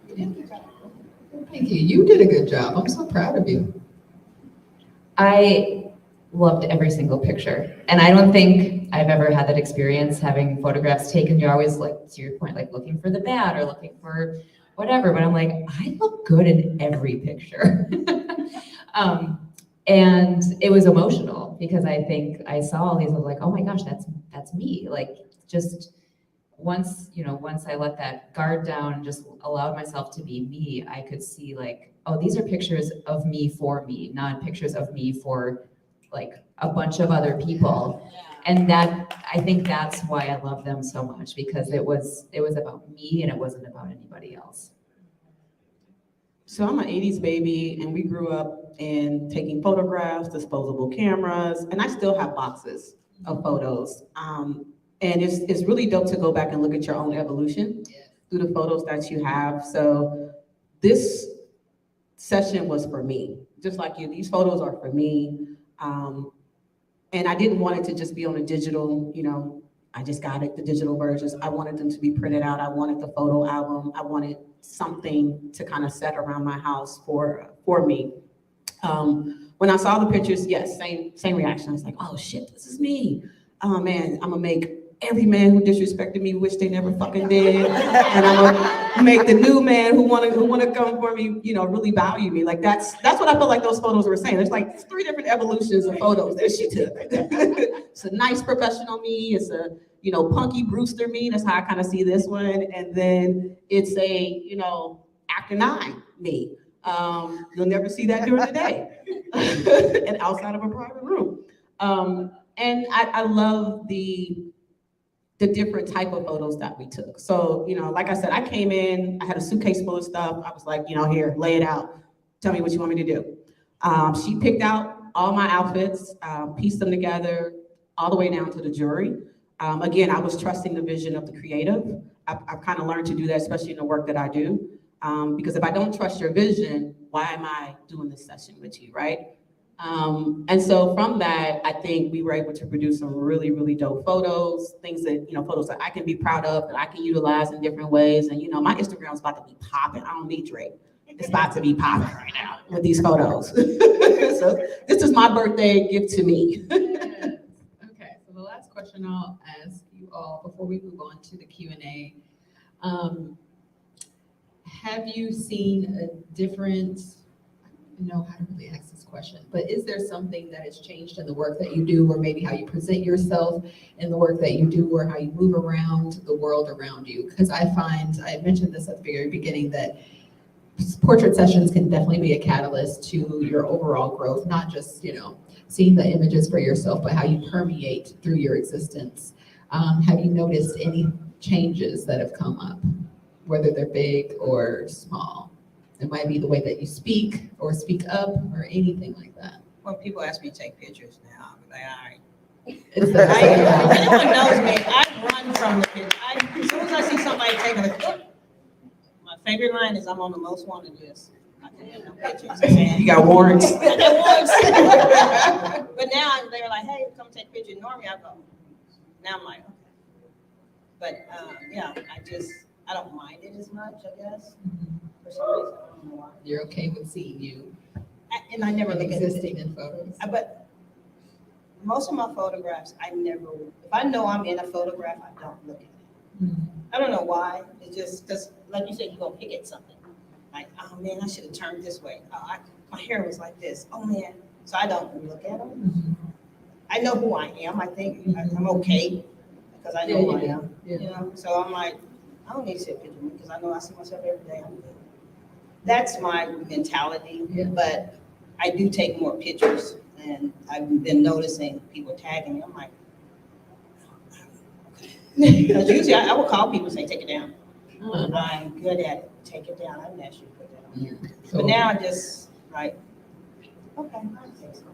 You did a good job. Thank you. You did a good job. I'm so proud of you. I loved every single picture. And I don't think I've ever had that experience having photographs taken. You're always like, to your point, like looking for the bad or looking for whatever, but I'm like, I look good in every picture. And it was emotional because I think I saw all these, I was like, oh my gosh, that's me. Like just once I let that guard down and just allowed myself to be me, I could see like, oh, these are pictures of me for me, not pictures of me for like a bunch of other people. And I think that's why I love them so much, because it was about me and it wasn't about anybody else. So I'm an 80s baby and we grew up in taking photographs, disposable cameras, and I still have boxes of photos. And it's really dope to go back and look at your own evolution through the photos that you have. So this session was for me, just like you. These photos are for me. And I didn't want it to just be on a digital, I just got it, the digital versions. I wanted them to be printed out. I wanted the photo album. I wanted something to kind of set around my house for me. When I saw the pictures, yes, same reaction. I was like, oh shit, this is me. Oh man, I'm gonna make every man who disrespected me wish they never fucking did. And I'm gonna make the new man who wanna come for me, really value me. Like that's what I felt like those photos were saying. There's like 3 different evolutions of photos that she took. It's a nice professional me, it's a punky Brewster me, that's how I kind of see this one. And then it's a, actor 9 me. You'll never see that during the day and outside of a private room. And I love the different type of photos that we took. So, like I said, I came in, I had a suitcase full of stuff. I was like, here, lay it out. Tell me what you want me to do. She picked out all my outfits, pieced them together all the way down to the jewelry. Again, I was trusting the vision of the creative. I've kind of learned to do that, especially in the work that I do. Because if I don't trust your vision, why am I doing this session with you, right? And so from that, I think we were able to produce some really, really dope photos, things that, photos that I can be proud of, that I can utilize in different ways. And, my Instagram's about to be popping. I don't need Drake. It's about to be popping right now with these photos. So this is my birthday gift to me. Yes. Okay, so the last question I'll ask you all before we move on to the Q&A. Have you seen a different, I don't know how to really ask this question, but is there something that has changed in the work that you do, or maybe how you present yourself in the work that you do, or how you move around the world around you? Because I mentioned this at the very beginning, that portrait sessions can definitely be a catalyst to your overall growth, not just, seeing the images for yourself, but how you permeate through your existence. Have you noticed any changes that have come up, whether they're big or small? It might be the way that you speak or speak up or anything like that. When people ask me to take pictures now, I'm like, all right. It's Anyone knows me, I run from the picture. As soon as I see somebody taking a picture, my favorite line is, I'm on the most wanted list. I can have no pictures. You got warrants. I got warrants. But now they're like, hey, come take a picture. Normally I go. Now I'm like, okay. But yeah, I don't mind it as much, I guess. For some reason, I don't know why. You're okay with seeing you And I never look at existing in photos. But most of my photographs, if I know I'm in a photograph, I don't look at it. I don't know why. It's just because, like you said, you're going to pick at something. Like, oh man, I should have turned this way. Oh, my hair was like this. Oh man. So I don't look at them. I know who I am. I think I'm okay because I know who I am. Yeah. So I'm like, I don't need to see a picture of me because I know I see myself every day. I'm good. That's my mentality. Yeah. But I do take more pictures, and I've been noticing people tagging me. I'm like, because usually I will call people and say, take it down. I'm good at it. Take it down. I didn't ask you to put that on here. But now I'm just like, okay, I'll take some.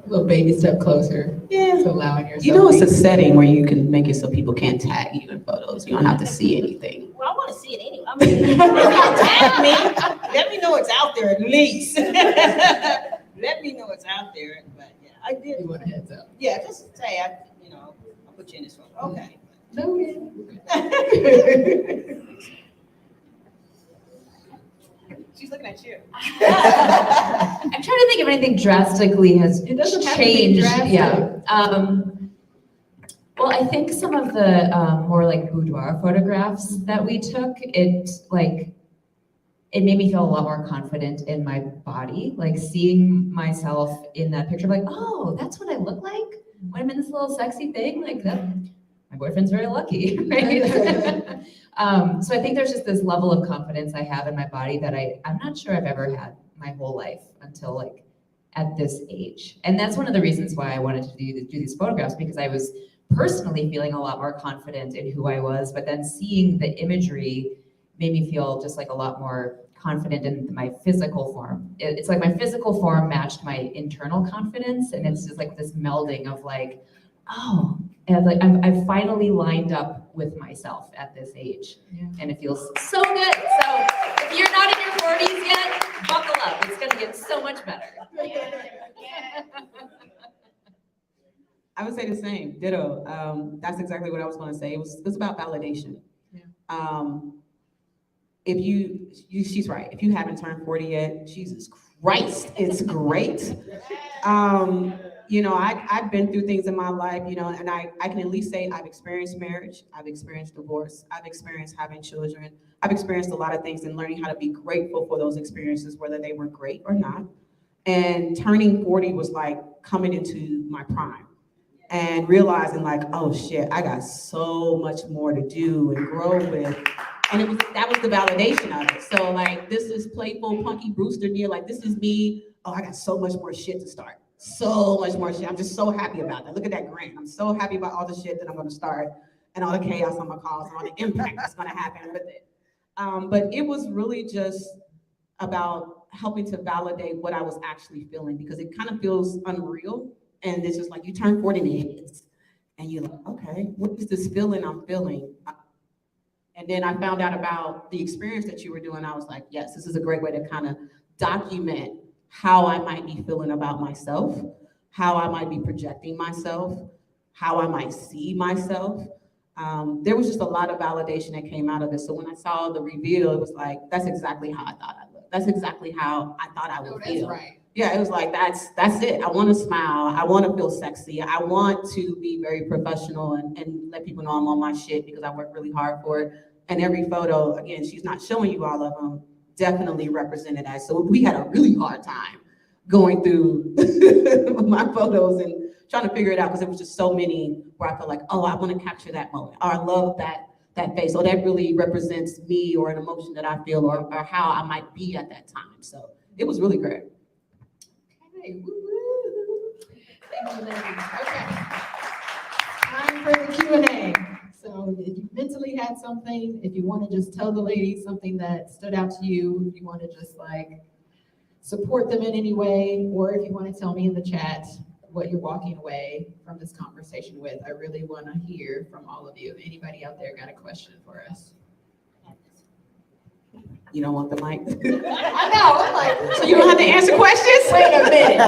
A little baby step closer Yeah. to allowing yourself. It's a setting where you can make it so people can't tag you in photos. You don't have to see anything. Well, I want to see it anyway. I mean, if you tag me, let me know it's out there at least. Let me know it's out there. But yeah, I did. You want a heads up. Yeah, just say I'll put you in this photo. Okay. No, She's looking at you. I'm trying to think if anything drastically has It doesn't have to be changed. drastic. Yeah. Well, I think some of the more like boudoir photographs that we took, it made me feel a lot more confident in my body. Like seeing myself in that picture, like, oh, that's what I look like when I'm in this little sexy thing. Like that, my boyfriend's very lucky, right? So I think there's just this level of confidence I have in my body that I'm not sure I've ever had my whole life until like at this age. And that's one of the reasons why I wanted to do these photographs, because I was personally feeling a lot more confident in who I was, but then seeing the imagery made me feel just like a lot more confident in my physical form. It's like my physical form matched my internal confidence, and it's just like this melding of like, oh, and like I've finally lined up with myself at this age, and it feels so good. So if you're not in your 40s yet, buckle up. It's gonna get so much better. I would say the same, ditto. That's exactly what I was going to say. It was about validation. She's right. If you haven't turned 40 yet, Jesus Christ, it's great. I've been through things in my life, and I can at least say I've experienced marriage, I've experienced divorce, I've experienced having children, I've experienced a lot of things and learning how to be grateful for those experiences, whether they were great or not. And turning 40 was like coming into my prime and realizing like, oh shit, I got so much more to do and grow with. And that was the validation of it. So like, this is playful, punky Brewster near, like this is me. Oh, I got so much more shit to start. So much more shit. I'm just so happy about that. Look at that grant. I'm so happy about all the shit that I'm gonna start and all the chaos I'm gonna cause and all the impact that's gonna happen with it. But it was really just about helping to validate what I was actually feeling, because it kind of feels unreal. And it's just like you turn 40 minutes and you're like, okay, what is this feeling I'm feeling? And then I found out about the experience that you were doing. I was like, yes, this is a great way to kind of document how I might be feeling about myself, how I might be projecting myself, how I might see myself. There was just a lot of validation that came out of it. So when I saw the reveal, it was like, that's exactly how I thought I looked. That's exactly how I thought I would feel. Right. Yeah, it was like, that's it. I want to smile. I want to feel sexy. I want to be very professional and let people know I'm on my shit because I work really hard for it. And every photo, again, she's not showing you all of them, definitely represented that. So we had a really hard time going through my photos and trying to figure it out because there was just so many where I felt like, oh, I want to capture that moment, or I love that face, or that really represents me or an emotion that I feel, or how I might be at that time. So it was really great. Okay, woo-woo. Thank you, ladies. Okay. Time for the Q&A. So if you mentally had something, if you want to just tell the ladies something that stood out to you, if you want to just like support them in any way, or if you want to tell me in the chat what you're walking away from this conversation with, I really want to hear from all of you. Anybody out there got a question for us? You don't want the mic? I know, I'm like, So you don't have to answer questions? wait a minute.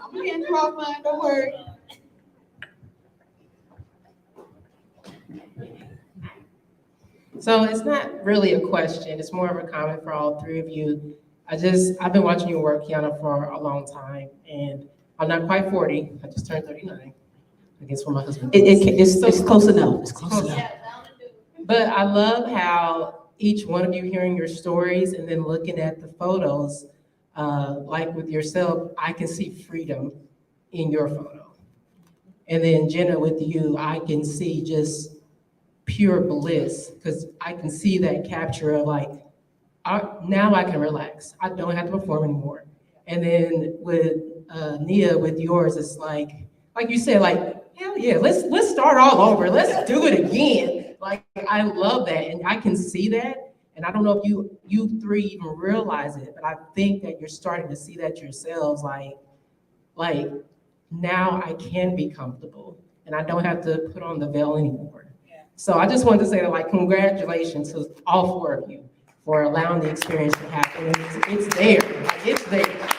I'm gonna hand you off mine, don't worry. So it's not really a question, it's more of a comment for all three of you. I've been watching your work, Keyonna, for a long time, and I'm not quite 40, I just turned 39. I guess when my husband. It's close enough. It's close enough. But I love how each one of you hearing your stories and then looking at the photos, like with yourself, I can see freedom in your photo. And then Jenna, with you, I can see just pure bliss, because I can see that capture of like, now I can relax. I don't have to perform anymore. And then with Nia, with yours, it's like you said, like, hell yeah, let's start all over. Let's do it again. Like, I love that, and I can see that. And I don't know if you three even realize it, but I think that you're starting to see that yourselves. Like now I can be comfortable, and I don't have to put on the veil anymore. Yeah. So I just wanted to say that, like, congratulations to all four of you for allowing the experience to happen. It's there. Like, it's there.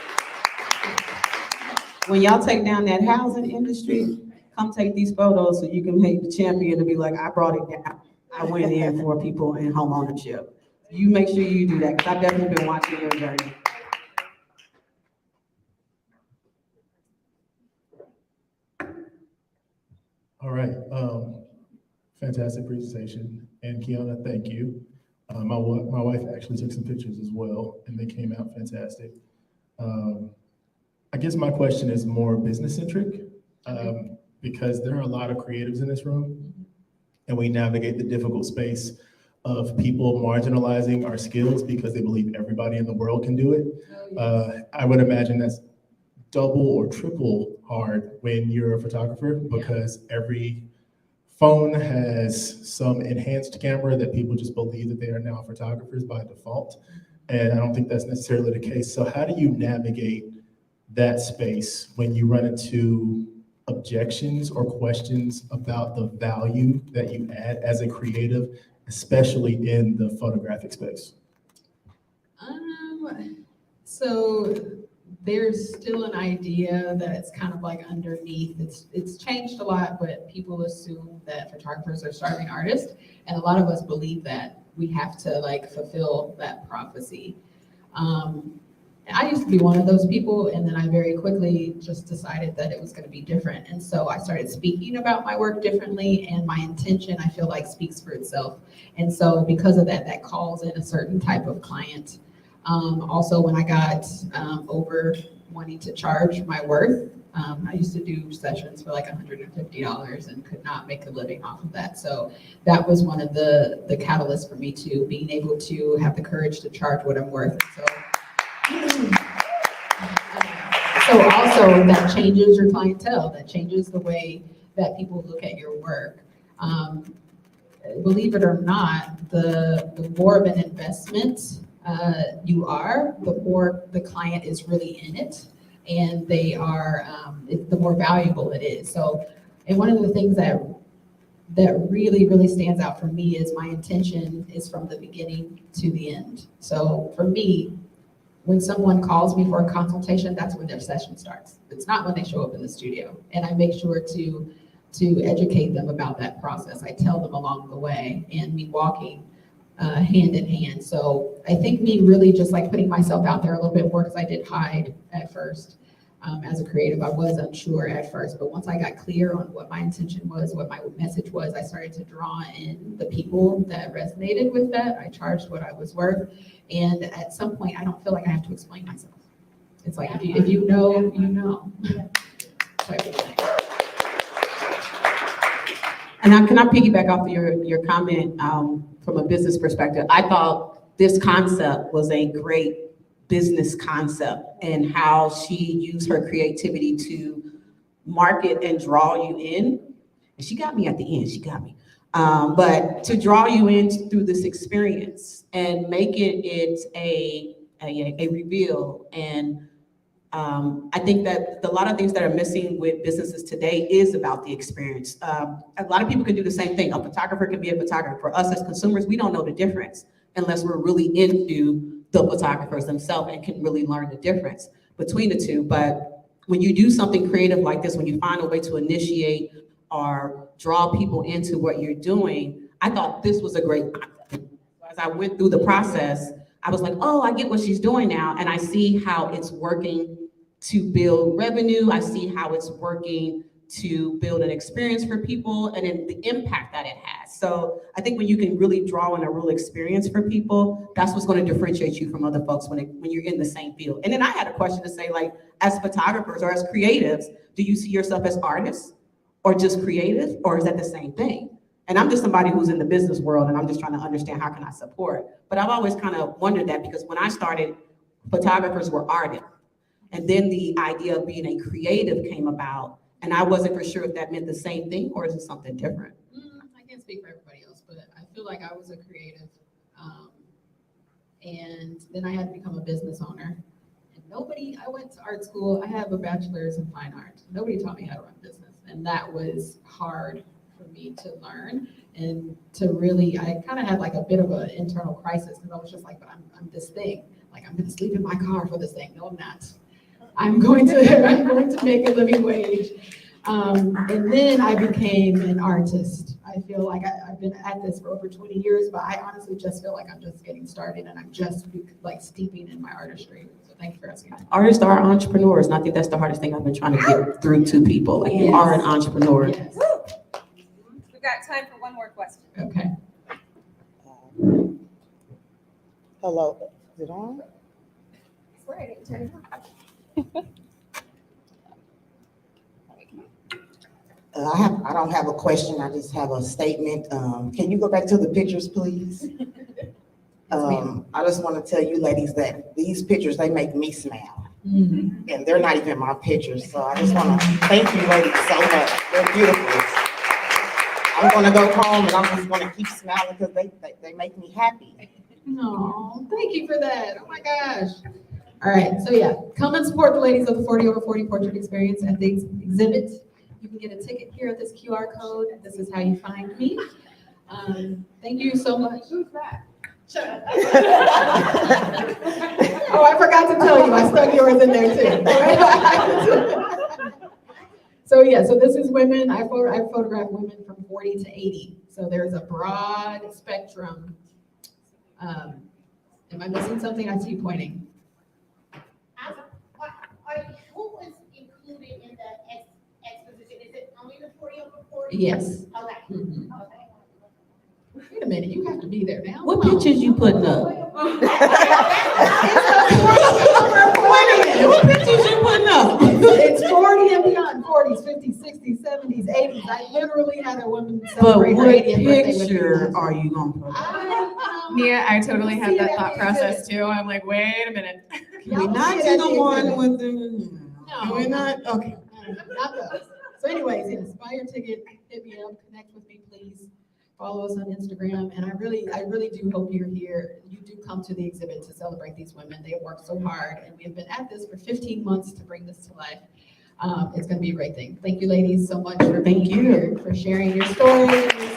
When y'all take down that housing industry, come take these photos so you can make the champion to be like, I brought it down. I went in for people in home ownership. You make sure you do that, because I've definitely been watching your journey. All right, fantastic presentation. And Keyonna, thank you. My wife actually took some pictures as well, and they came out fantastic. I guess my question is more business centric, because there are a lot of creatives in this room, and we navigate the difficult space of people marginalizing our skills because they believe everybody in the world can do it. I would imagine that's double or triple hard when you're a photographer, because every phone has some enhanced camera that people just believe that they are now photographers by default. And I don't think that's necessarily the case. So how do you navigate that space when you run into objections or questions about the value that you add as a creative, especially in the photographic space? So there's still an idea that it's kind of like underneath. It's changed a lot, but people assume that photographers are starving artists, and a lot of us believe that we have to like fulfill that prophecy. I used to be one of those people, and then I very quickly just decided that it was going to be different. And so I started speaking about my work differently, and my intention, I feel like, speaks for itself. And so because of that, that calls in a certain type of client. Also, when I got over wanting to charge my worth, I used to do sessions for like $150 and could not make a living off of that. So that was one of the catalysts for me too, being able to have the courage to charge what I'm worth. So also that changes your clientele, that changes the way that people look at your work. Believe it or not, the more of an investment you are, the more the client is really in it, and they are, the more valuable it is. So, and one of the things that really, really stands out for me is my intention is from the beginning to the end. So for me, when someone calls me for a consultation, that's when their session starts. It's not when they show up in the studio. And I make sure to educate them about that process. I tell them along the way, and me walking hand in hand. So I think me really just like putting myself out there a little bit more, because I did hide at first. As a creative, I was unsure at first, but once I got clear on what my intention was, what my message was, I started to draw in the people that resonated with that. I charged what I was worth. And at some point, I don't feel like I have to explain myself. It's like, if you know, you know. Type of thing. And can I piggyback off of your comment from a business perspective? I thought this concept was a great business concept, and how she used her creativity to market and draw you in. And she got me at the end, she got me. But to draw you in through this experience and make it a reveal. And I think that a lot of things that are missing with businesses today is about the experience. A lot of people can do the same thing. A photographer can be a photographer. For us as consumers, we don't know the difference unless we're really into the photographers themselves and can really learn the difference between the two. But when you do something creative like this, when you find a way to initiate or draw people into what you're doing, I thought this was a great concept. As I went through the process, I was like, oh, I get what she's doing now. And I see how it's working to build revenue. I see how it's working to build an experience for people, and then the impact that it has. So I think when you can really draw in a real experience for people, that's what's going to differentiate you from other folks when you're in the same field. And then I had a question to say, like, as photographers or as creatives, do you see yourself as artists or just creative, or is that the same thing? And I'm just somebody who's in the business world, and I'm just trying to understand how can I support. But I've always kind of wondered that, because when I started, photographers were artists. And then the idea of being a creative came about. And I wasn't for sure if that meant the same thing or is it something different? I can't speak for everybody else, but I feel like I was a creative. And then I had to become a business owner. And I went to art school. I have a bachelor's in fine art. Nobody taught me how to run business. And that was hard for me to learn and to really, I kind of had like a bit of an internal crisis, because I was just like, but I'm this thing. Like, I'm going to sleep in my car for this thing. No, I'm not. I'm going to make a living wage. And then I became an artist. I feel like I've been at this for over 20 years, but I honestly just feel like I'm just getting started, and I'm just like steeping in my artistry. So thank you for asking. Artists are entrepreneurs, and I think that's the hardest thing I've been trying to get through to people. Like, you are an entrepreneur. Yes. We've got time for one more question. Okay. Hello, is it on? Swear I didn't turn it on. I don't have a question, I just have a statement. Can you go back to the pictures, please? I just want to tell you ladies that these pictures, they make me smile. Mm-hmm. And they're not even my pictures, so I just want to thank you ladies so much. They're beautiful. I'm going to go home and I'm just going to keep smiling because they make me happy. No, thank you for that. Oh my gosh. All right, so yeah, come and support the ladies of the 40 over 40 portrait experience at the exhibit. You can get a ticket here at this QR code. This is how you find me. Thank you so much. Who's that? Oh, I forgot to tell you, I stuck yours in there too. So yeah, so this is women. I photograph women from 40 to 80. So there's a broad spectrum. Am I missing something? I see you pointing. Who was included in the exposition? Is it only the 40 over 40? Yes. Okay. Mm-hmm. Okay. Wait a minute, you have to be there now. What pictures you putting up? What pictures you putting up? It's 40 and beyond, 40s, 50s, 60s, 70s, 80s. I literally had a woman But celebrate her what 80th birthday with me. picture are you going to put? Mia, I totally had See that that thought exhibit? process too. I'm like, wait a minute. We're not to the one with the, we're not, okay. Not those. So anyways, yes, buy your ticket, hit me up, connect with me, please. Follow us on Instagram, and I really do hope you're here. You do come to the exhibit to celebrate these women. They have worked so hard, and we have been at this for 15 months to bring this to life. It's going to be a great thing. Thank you, ladies, so much for being here, for sharing your stories and your